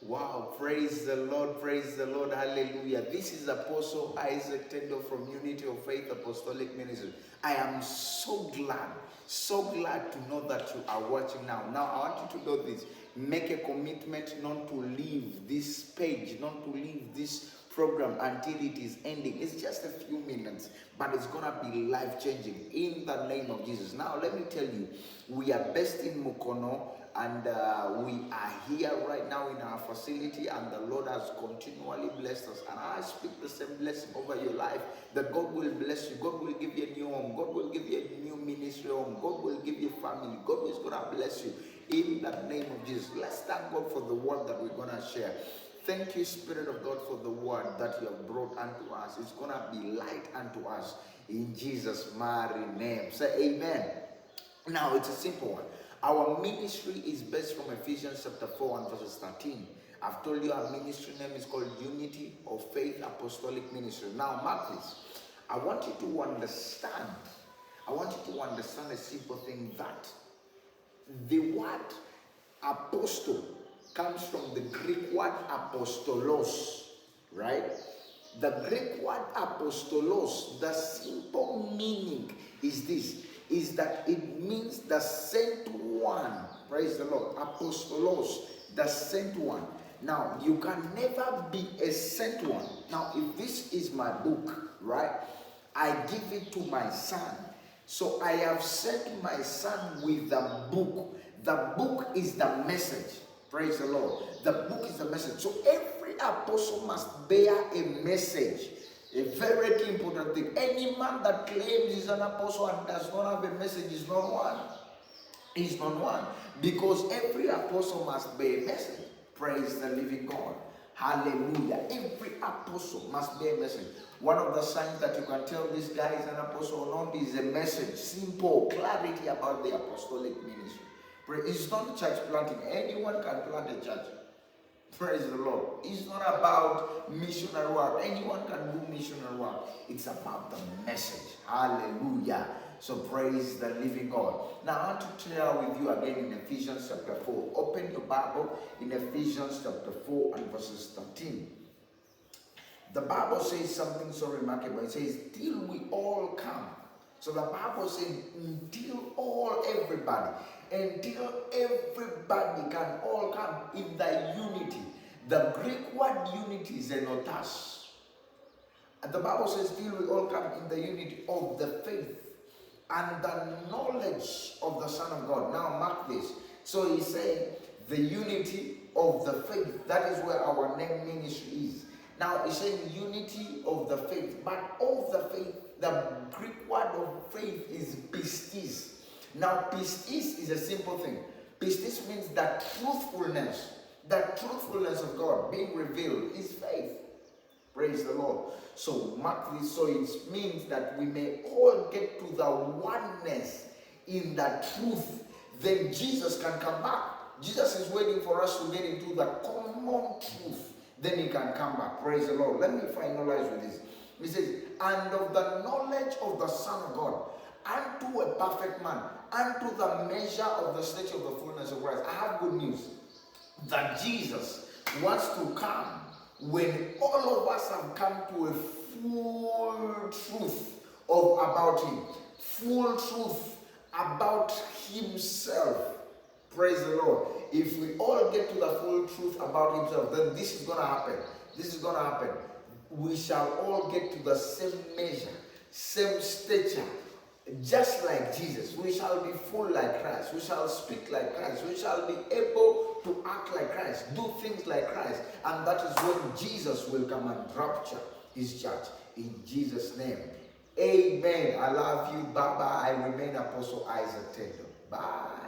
Wow, praise the Lord, hallelujah. This is Apostle Isaac Tendo from Unity of Faith Apostolic Ministry. I am so glad to know that you are watching now. Now, I want you to know this. Make a commitment not to leave this page, not to leave this program until it is ending. It's just a few minutes, but it's gonna be life-changing in the name of Jesus. Now, let me tell you, we are based in Mukono, and we are here right now in our facility, and the Lord has continually blessed us. And I speak the same blessing over your life, that God will bless you. God will give you a new home. God will give you a new ministry home. God will give you family. God is going to bless you in the name of Jesus. Let's thank God for the word that we're going to share. Thank you, Spirit of God, for the word that you have brought unto us. It's going to be light unto us in Jesus' mighty name. Say amen. Now, it's a simple one. Our ministry is based from Ephesians chapter 4 and verses 13. I've told you our ministry name is called Unity of Faith Apostolic Ministry. Now, mark this. I want you to understand a simple thing, that the word apostle comes from the Greek word apostolos, right? The Greek word apostolos, the simple meaning is this, is that it means the sent one. Praise the Lord. Apostolos, the sent one. Now, you can never be a sent one. Now, if this is my book, right, I give it to my son. So I have sent my son with the book. The book is the message. Praise the Lord. The book is the message. So every apostle must bear a message. A very important thing. Any man that claims he's an apostle and does not have a message is not one. He's not one. Because every apostle must bear a message. Praise the living God. Hallelujah. Every apostle must bear a message. One of the signs that you can tell this guy is an apostle or not is a message. Simple clarity about the apostolic ministry. It's not church planting. Anyone can plant a church. Praise the Lord. It's not about missionary work. Anyone can do missionary work. It's about the message. Hallelujah. So praise the living God. Now I want to share with you again in Ephesians chapter 4. Open your Bible in Ephesians chapter 4 and verses 13. The Bible says something so remarkable. It says, till we all come. So the Bible says, until everybody can all come in the unity. The Greek word unity is enotas. And the Bible says, till we all come in the unity of the faith and the knowledge of the Son of God. Now mark this. So he's saying the unity of the faith. That is where our name ministry is. Now he's saying unity of the faith. But of the faith, the Greek word of faith is pistis. Now pistis is a simple thing. Pistis means that truthfulness. The truthfulness of God being revealed is faith. Praise the Lord. So mark this. So it means that we may all get to the oneness in the truth. Then Jesus can come back. Jesus is waiting for us to get into the common truth. Then he can come back. Praise the Lord. Let me finalize with this. He says, and of the knowledge of the Son of God, unto a perfect man, unto the measure of the stature of the fullness of Christ. I have good news. That Jesus wants to come when all of us have come to a full truth about him. Full truth about himself. Praise the Lord. If we all get to the full truth about himself, then this is going to happen. This is going to happen. We shall all get to the same measure, same stature, just like Jesus. We shall be full like Christ. We shall speak like Christ. We shall be able to act like Christ, do things like Christ. And that is when Jesus will come and rapture his church. In Jesus' name. Amen. I love you. Bye-bye. I remain Apostle Isaac Tendo. Bye.